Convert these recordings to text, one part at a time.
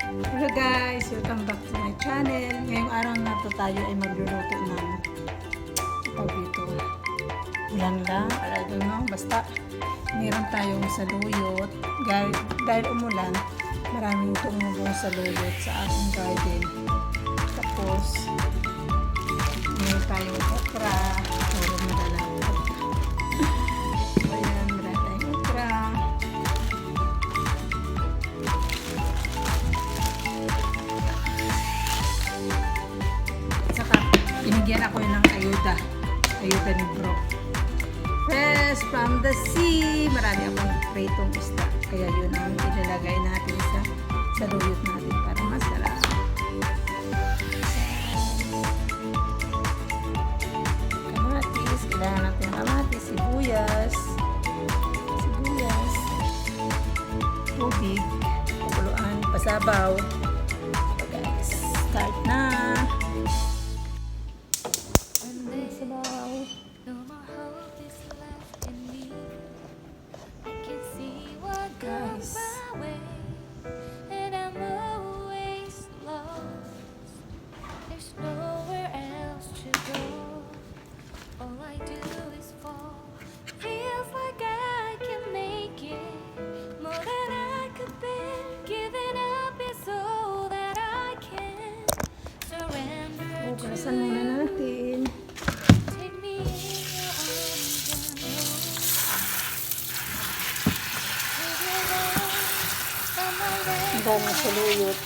Hello guys! Welcome back to my channel. Ngayong araw na to tayo ay magluluto ng dito. Ilan lang, I don't know, basta meron tayong saluyot. Dahil umulan, maraming tumubong saluyot sa ating garden. Tapos, meron tayong okra. Puro madalaw. Ayan, meron tayong okra. Binigyan ako ng ayuda ni bro. Fresh from the sea. Marami akong pritong isda. Kaya yun ang ilalagay natin sa saluyot natin para masarap. Kamatis. Kailangan natin kamatis. Sibuyas. Tubig. Pakuluan. Pasabaw. So guys, start na. Guys, and I'm always lost. There's nowhere else to go. All I do is fall. Feels like I can make it more than I could bear. Giving up is all that I can surrender to. bukasan muna natin. Take me in your arms and hold. Ang daming saluyot.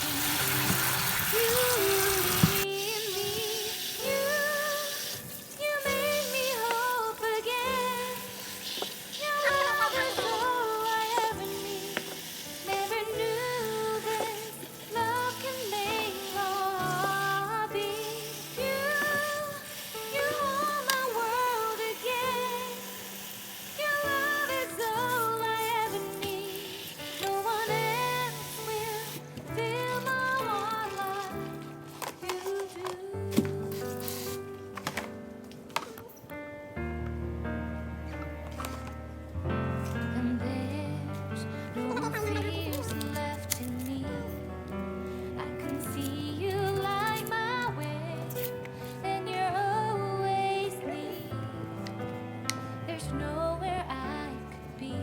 Nowhere I could be.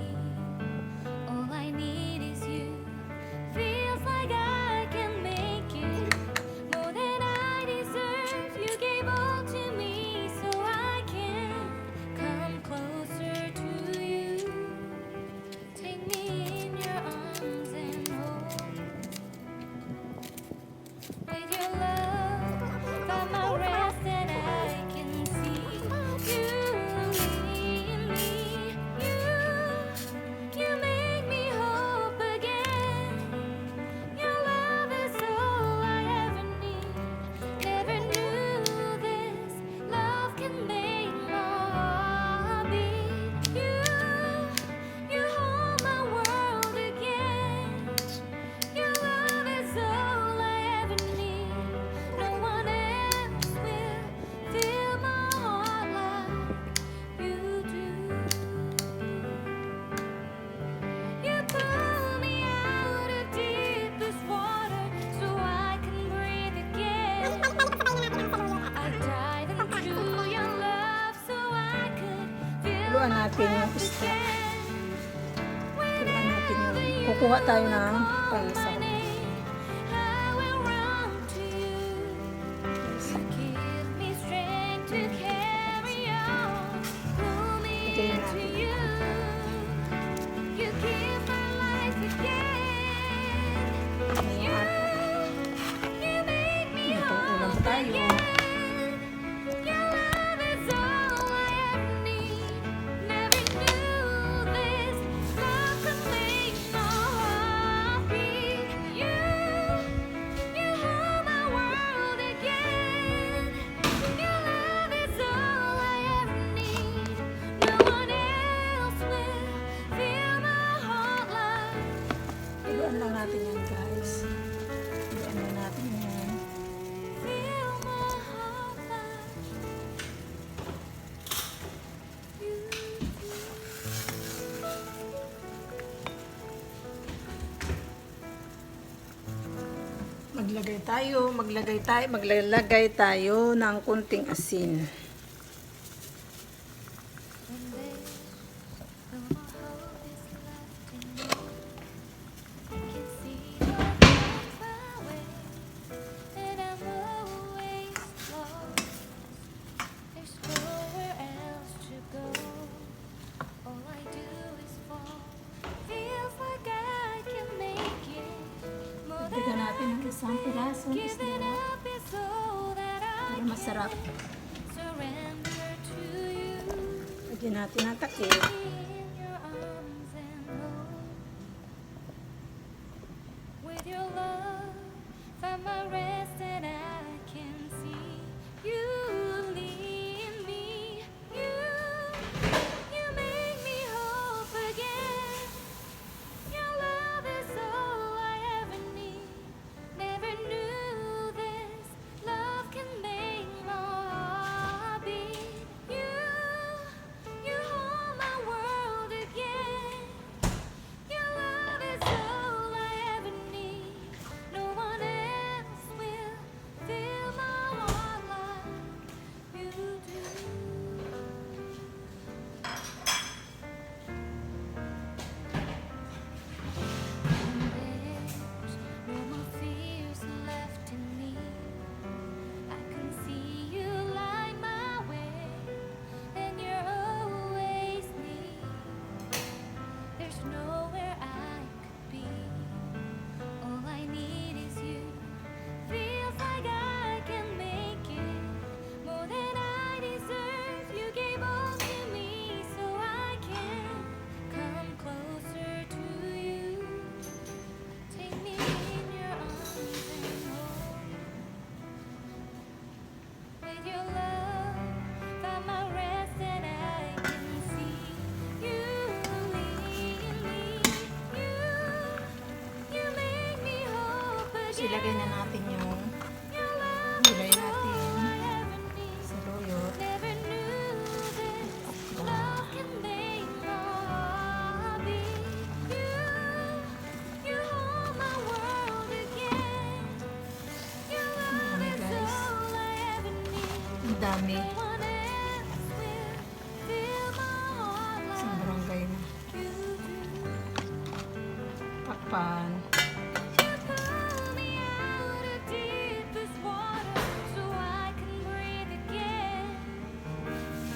All I need is you. Feels like I can make it more than I deserve. You gave all to me so I can come closer to you. Take me in your arms and hold. With your love, find my rest and I can see you. Haluan natin yung isda. Haluan natin yung kukuha tayo ng pangasaw. Lagyan natin. Ito, ulam tayo. Haluan lang natin yan guys. Haluan lang natin yan. Maglalagay tayo ng kunting asin. When there's no more hope is left in me, I can see what comes my way, and I'm always lost. There's nowhere else to go. All I do is fall. Feels like I can make it more than Dagdagan natin I ng could isang pirasong bear. Giving isda up is all that I para masarap. surrender to you. Lagyan natin ng takip. In your arms and hold. With your love, find my rest and I can see you lead me. You make me hope again. Your love is all I ever need. Never knew this love can make my heart beat. You hold my world again. Your love is all I ever need. No one else will fill my heart like you do. There's no more fears left in me. I can see you light my way, and you're always near. There's nowhere I could be. All I need is you. Feels like I can make it more than I deserve. You gave all to me so I can come closer to you. Take me in your arms and hold. With your love, find my rest and I can see you lead me. You make me hope So, again. ilagay na natin yung Your love gulay is all natin. I ever need. Saluyot. Never knew this love can make my heart beat. You hold my world again. Your love Ayan, is guys. all I ever need. Ang dami. No one else will fill my heart Isang like barangay na. you do. Takpan. You pull me out of deepest water so I can breathe again.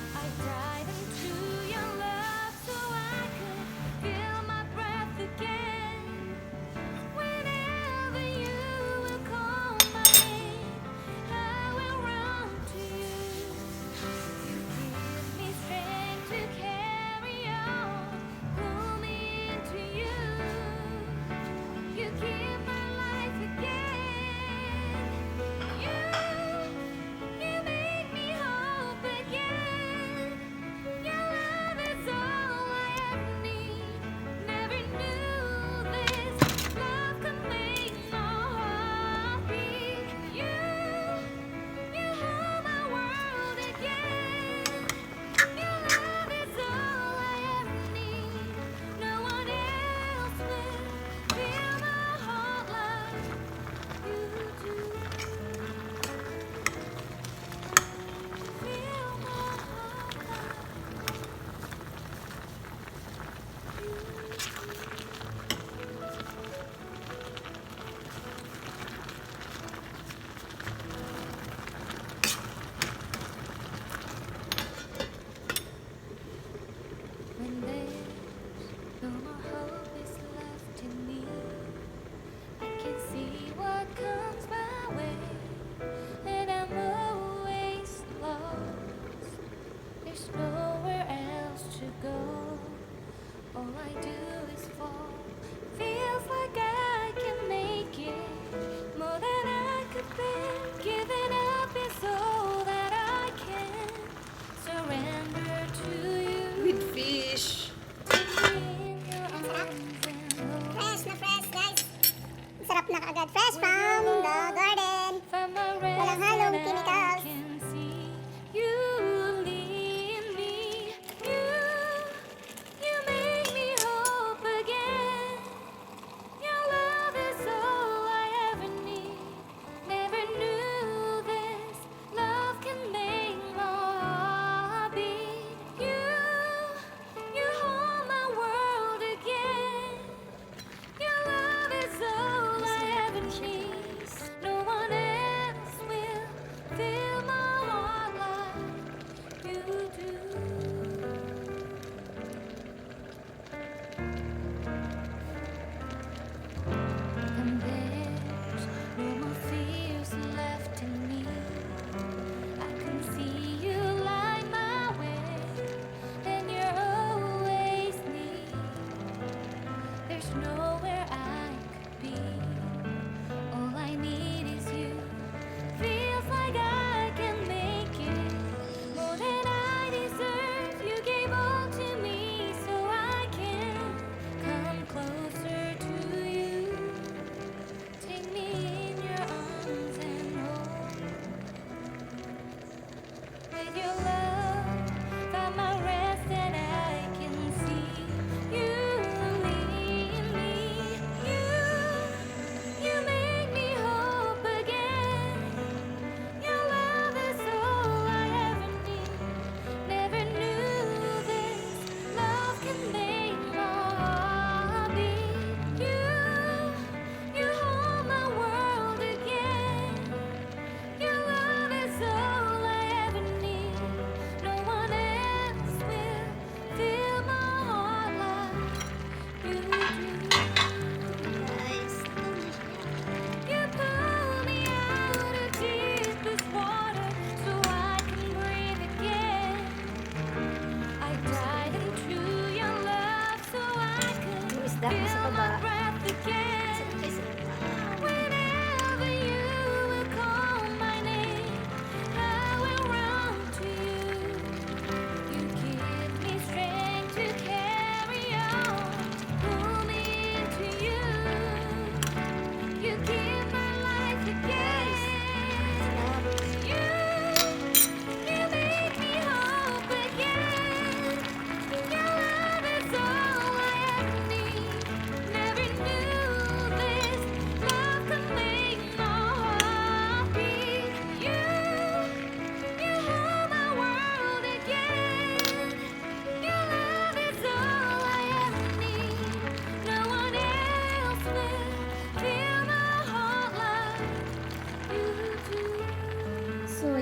I dive into your love so I could feel my breath again. Whenever you will call my name, I will run to you. You give me strength to carry on. Pull me into you. You give my life again. You make me hope again. Your love is all I ever need. Never knew this love could make my heart beat. You hold my world again. Your love is all I ever need. No one else will fill my heart like you do. Fill my heart when there's no more hope is left in me. I can see what comes my way, and I'm always lost. There's nowhere else to go. All I do is fall. Feels like I can make it more than I could bear. Giving up is all that I can surrender to you. With fish. Take me in your arms and hold. Fresh na fresh, guys. Sarap na kaagad. Fresh from the garden. Find my rest Walang halong and I chemicals. can see you lead me. You make me hope again. Your love is all I ever need.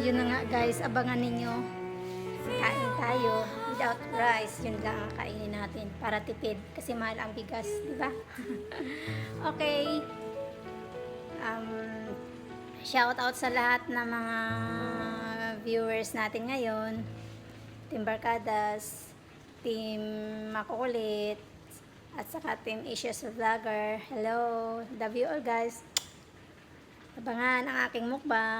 yun na nga guys, abangan ninyo. Kain tayo without rice. Yun lang ang kainin natin para tipid. Kasi mahal ang bigas, di ba? Okay. Shout out sa lahat ng mga viewers natin ngayon. Team Barkadas, Team Makukulit, at saka Team Issues Vlogger. Hello. Love you all guys. Abangan ang aking mukbang.